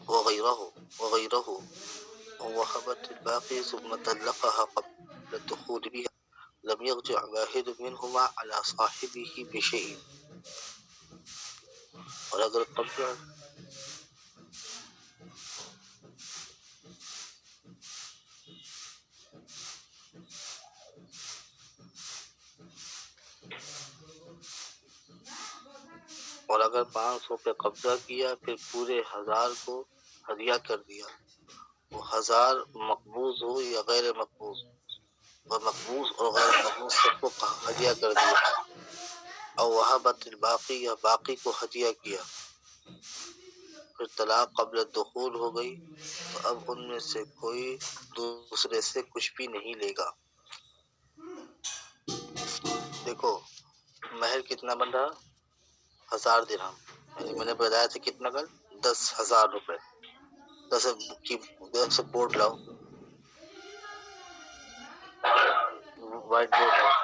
وغيره ووهبت الباقي ثم طلقها قبل الدخول بها لم يرجع واحد منهما على صاحبه بشيء. اور اگر قبضہ اور اگر 500 پہ قبضہ کیا پھر پورے 1000 کو ہدیہ کر دیا، وہ 1000 مقبوض ہو یا غیر مقبوض، اور مقبوض اور غیر مقبوض سب کو ہدیہ کر دیا، اور وہبت الباقی یا باقی کو ہدیہ کیا، پھر طلاق قبل الدخول ہو گئی تو اب ان میں سے کوئی دوسرے سے کچھ بھی نہیں لے گا۔ دیکھو مہر کتنا بن رہا؟ 1000 درہم، یعنی میں نے بتایا تھا کتنا کل 10,000 روپے۔ 10 بورڈ لاؤ، وائٹ بورڈ لاؤ۔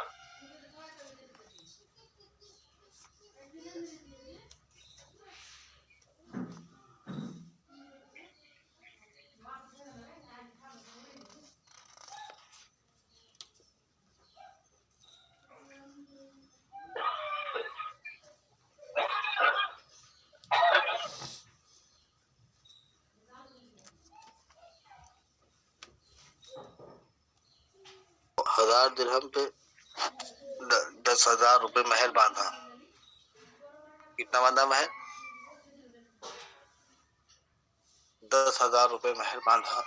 ہزار درہم پہ 10,000 روپے مہر باندھا۔ کتنا باندھا مہر؟ 10,000 روپے مہر باندھا۔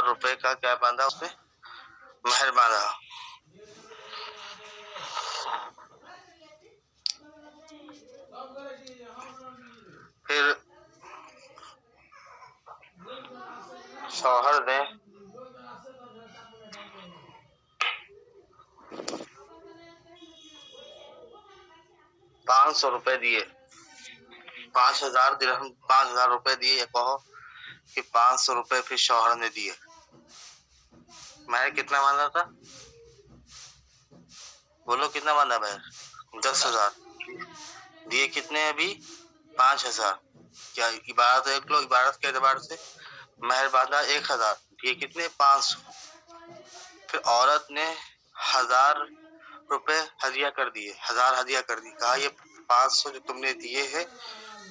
روپے کا کیا باندھا اس نے؟ مہر باندھا۔ پھر شوہر نے $500 دیے، 5,000 درہم، 5,000 روپے دیے، یا کہو کہ 500 روپے پھر شوہر نے دیے۔ مہر کتنا باندھا تھا؟ بولو کتنا باندھا مہر؟ 10,000 دیے، کتنے ابھی؟ 5,000۔ کیا عبارت دیکھ لو، عبارت کے اعتبار سے مہر باندھا 1,000، دیے کتنے؟ 500۔ پھر عورت نے 1000 روپے ہدیہ کر دیے، 1000 ہدیہ کر دی، کہا یہ 500 جو تم نے دیے ہیں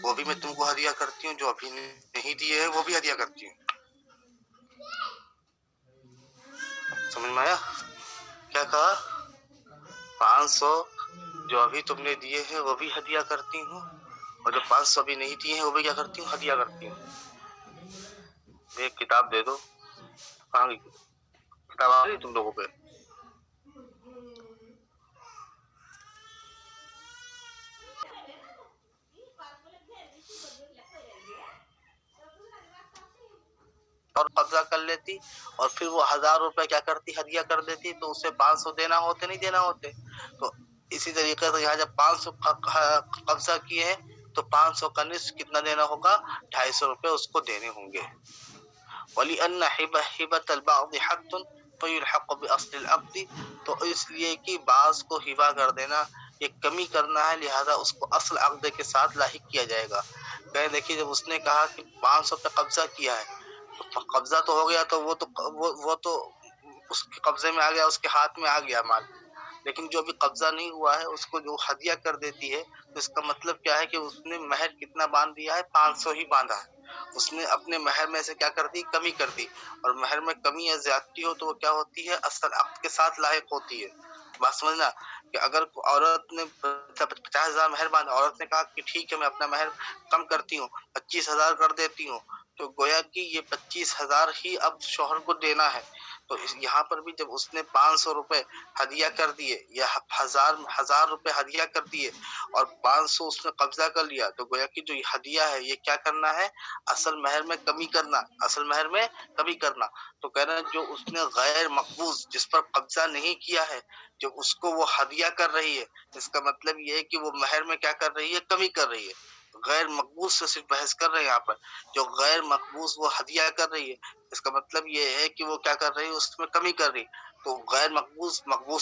وہ بھی میں تم کو ہدیہ کرتی ہوں، جو ابھی نہیں دیے ہیں وہ بھی ہدیہ کرتی ہوں۔ سمجھ میں آیا؟ کیا کہا؟ 500 جو ابھی تم نے دیے ہیں وہ بھی ہدیہ کرتی ہوں، اور جو 500 ابھی نہیں دیے ہیں وہ بھی کیا کرتی ہوں؟ ہدیہ کرتی ہوں۔ ایک کتاب دے دو، کہاں گئی کتاب؟ آ رہی تم لوگوں پہ؟ اور قبضہ کر لیتی، اور پھر وہ 1000 روپے کیا کرتی؟ ہدیہ کر دیتی، تو اسے 500 دینا ہوتے نہیں دینا ہوتے؟ تو اسی طریقے سے یہاں جب 500 قبضہ کیے ہیں تو 500 کا نصف کتنا دینا ہوگا؟ 250 روپے اس کو دینے ہوں گے۔ وَلِأَنَّ هِبَةَ الْبَعْضِ حَقٌّ فَيُلْحَقُ بِأَصْلِ الْعَقْدِ، تو اس لیے کہ بعض کو ہبہ کر دینا یہ کمی کرنا ہے، لہذا اس کو اصل عقد کے ساتھ لاحق کیا جائے گا۔ کہیں دیکھیے جب اس نے کہا کہ 500 پہ قبضہ کیا ہے تو قبضہ تو ہو گیا، تو وہ تو اس کے قبضے میں آ گیا، اس کے ہاتھ میں آ گیا مال، لیکن جو ابھی قبضہ نہیں ہوا ہے اس کو جو ہدیہ کر دیتی ہے تو اس کا مطلب کیا ہے کہ اس نے مہر کتنا باندھ دیا ہے؟ 500 ہی باندھا ہے۔ اس نے اپنے مہر میں سے کیا کر دی؟ کمی کر دی، اور مہر میں کمی یا زیادتی ہو تو وہ کیا ہوتی ہے؟ اصل عقد کے ساتھ لاحق ہوتی ہے۔ بات سمجھنا کہ اگر عورت نے 50,000 مہر باندھا، عورت نے کہا کہ ٹھیک ہے میں اپنا مہر کم کرتی ہوں، 25,000 کر دیتی ہوں، تو گویا کہ یہ 25,000 ہی اب شوہر کو دینا ہے. تو یہاں پر بھی جب اس نے 500 روپے ہدیہ کر دیے یا 1000 روپے ہدیہ کر دیے اور 500 اس نے قبضہ کر لیا، تو گویا کہ جو یہ ہدیہ ہے یہ کیا کرنا ہے؟ اصل مہر میں کمی کرنا، اصل مہر میں کمی کرنا. تو کہہ رہے ہیں جو اس نے غیر مقبوض جس پر قبضہ نہیں کیا ہے، جو اس کو وہ ہدیہ کر رہی ہے، اس کا مطلب یہ ہے کہ وہ مہر میں کیا کر رہی ہے؟ کمی کر رہی ہے. غیر مقبوض سے صرف بحث کر رہے ہیں یہاں پر. جو غیر مقبوض وہ ہدیہ کر رہی ہے، اس کا مطلب یہ ہے کہ وہ کیا کر رہی ہے؟ اس میں کمی کر رہی. تو غیر مقبوض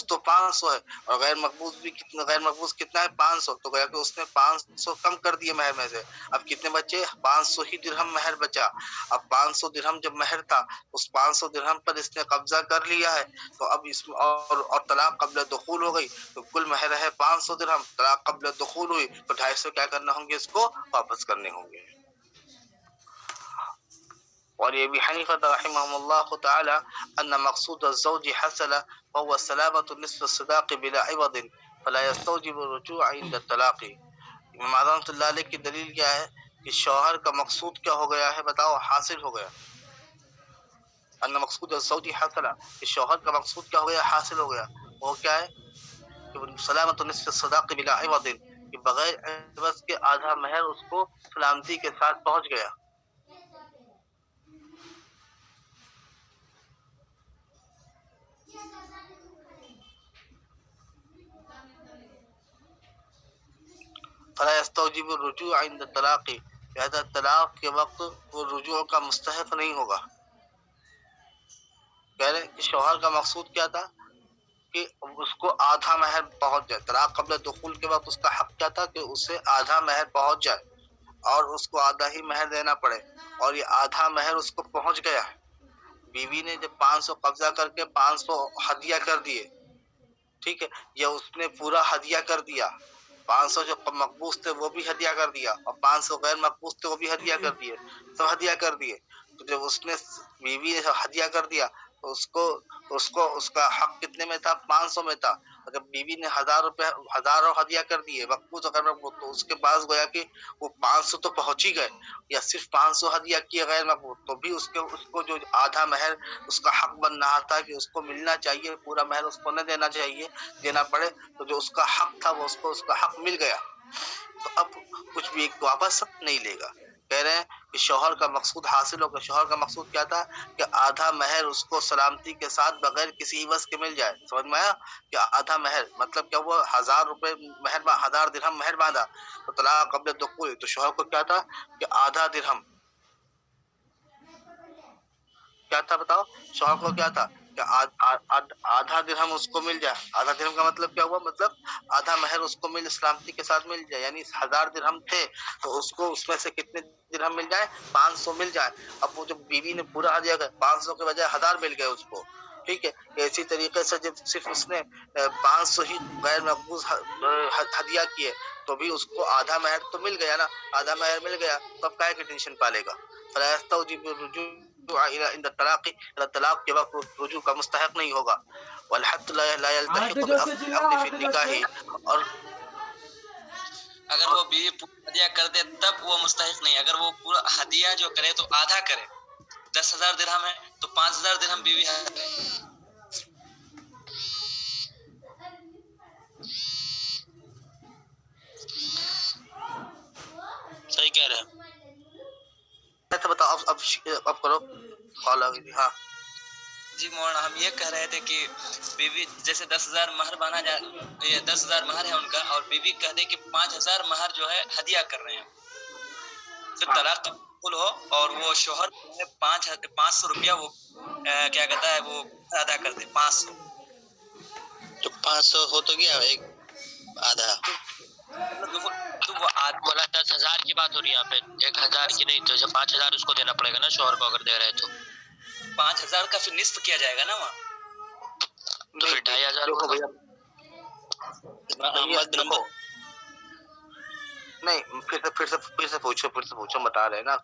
تو 500 ہے، اور غیر مقبوض بھی کتنا ہے؟ 500. تو گویا کہ اس نے 500 کم کر دیے مہر میں سے. اب کتنے بچے؟ 500 ہی درہم مہر بچا. اب 500 درہم جب مہر تھا، اس 500 درہم پر اس نے قبضہ کر لیا ہے. تو اب اس میں اور طلاق قبل دخول ہو گئی، تو کل مہر ہے 500 درہم، طلاق قبل دخول ہوئی تو 250 کیا کرنا ہوں گے؟ اس کو واپس کرنے ہوں گے. اور ابی حنیفہ رحمہ اللہ تعالی ان مقصود الزوج حصل وهو سلامة نصف الصداق بلا عوض فلا يستوجب الرجوع عند الطلاق. امام اعظم رحمۃ اللہ علیہ کی دلیل کیا ہے کہ شوہر کا مقصود کیا ہو گیا ہے؟ بتاؤ، حاصل ہو گیا. ان مقصود الزوج حصل، کہ شوہر کا مقصود کیا ہو گیا؟ حاصل ہو گیا. وہ کیا ہے؟ کہ سلامة نصف الصداق بلا عوض، کہ بغیر عوض کے آدھا مہر اس کو سلامتی کے ساتھ پہنچ گیا. فلا يستوجب الرجوع عند الطلاق، لہذا طلاق کے وقت وہ رجوع کا مستحق نہیں ہوگا. کہہ رہے کہ شوہر کا مقصود کیا تھا؟ کہ اس کو آدھا مہر پہنچ جائے. طلاق قبل دخول کے وقت اس کا حق کیا تھا؟ کہ اسے آدھا مہر پہنچ جائے اور اس کو آدھا ہی مہر دینا پڑے، اور یہ آدھا مہر اس کو پہنچ گیا. بیوی نے جب 500 قبضہ کر کے 500 ہدیہ کر دیے، ٹھیک ہے، یا اس نے پورا ہدیہ کر دیا. 500 جو مقبوض تھے وہ بھی ہدیہ کر دیا، اور 500 غیر مقبوض تھے وہ بھی ہدیہ کر دیے، سب ہدیہ کر دیے. تو جب اس نے بیوی نے ہدیہ کر دیا تو اس کا حق کتنے میں تھا؟ 500 میں تھا. اگر بیوی نے 1000 روپے ہزاروں ہدیہ کر دیے مقبوض اور غیر مقبوض، تو اس کے پاس گویا کہ وہ 500 تو پہنچ ہی گئے، یا صرف 500 ہدیہ کیے غیر مقبوض، تو بھی اس کو جو آدھا مہر اس کا حق بن رہا تھا کہ اس کو ملنا چاہیے، پورا مہر اس کو نہ دینا پڑے. تو جو اس کا حق تھا وہ اس کا حق مل گیا. تو اب کچھ بھی واپس نہیں لے گا. کہہ رہے ہیں کہ شوہر کا مقصود حاصل ہوگا. شوہر کا مقصود کیا تھا؟ کہ آدھا مہر اس کو سلامتی کے ساتھ بغیر کسی عوض کے مل جائے. سمجھ میں آیا؟ کہ آدھا مہر مطلب کیا ہوا؟ 1000 روپے مہر، 1000 درہم مہر باندھا تو طلاق قبل دخول. تو شوہر کو کیا تھا؟ کہ آدھا درہم کیا تھا؟ بتاؤ. شوہر کو کیا تھا؟ کہ آدھا درہم اس کو مل جائے. آدھا درہم کا مطلب کیا ہوا؟ مطلب آدھا مہر اس کو سلامتی کے ساتھ مل جائے. یعنی 1000 درہم تھے تو اس کو اس میں سے کتنے درہم مل جائے؟ 500 مل جائے. اب وہ جب بیوی نے پورا ہدیہ کر، 500 کے بجائے 1000 مل گئے اس کو، ٹھیک ہے. اسی طریقے سے جب صرف اس نے 500 ہی غیر مقبوض ہدیہ کیے تو بھی اس کو آدھا مہر تو مل گیا نا. آدھا مہر مل گیا تو اب کائے کی ٹینشن پالے گا؟ فلا يستوجب الرجوع عند الطلاق، طلاق کے وقت رجوع کا مستحق نہیں ہوگا. والحد لا يلتحق بالعقد في النکاح، اور اگر وہ بیوی پورا ہدیہ کر دے تب وہ مستحق نہیں. اگر وہ پورا ہدیہ جو کرے تو آدھا کرے. 10,000 درہم ہے تو 5,000 درہم بیوی ہے. صحیح کہہ رہے ہیں. بتاؤ اب کرو کال. ہاں جی مولانا، ہم یہ کہہ رہے تھے کہ بیوی جیسے 10,000 مہر بانا جائے، 10,000 مہر ہے ان کا، اور بیوی کہہ دے کہ 5,000 مہر جو ہے ہدیہ کر رہے ہیں، پھر طلاق قبول ہو اور وہ شوہر 500 روپیہ وہ کیا کہتا ہے وہ ادا کر دے. 500 تو 500 ہو تو گیا ایک آدھا. تو وہ بولا 10,000 کی بات ہو رہی ہے یہاں پہ، 1,000 کی نہیں. تو جب 5,000 اس کو دینا پڑے گا نا شوہر کو اگر دے رہے تو 5,000 کا پھر نصف کیا جائے گا نا وہاں. تو پھر 2,500 نہیں. پھر سے پوچھو بتا رہے نا.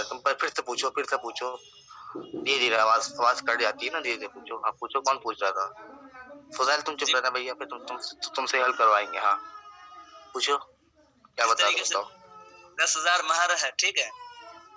تم پھر سے پوچھو. دھیرے دھیرے آواز کٹ جاتی ہے نا. دھیرے دھیرے پوچھو. ہاں پوچھو. کون پوچھ رہا تھا؟ فضائل تم چپ رہنا بھیا، پھر تم سے حل کروائیں گے. ہاں پوچھو کیا بتا دو. 10,000 مہر ہے، ٹھیک ہے.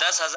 10,000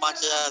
5,000।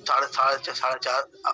4.5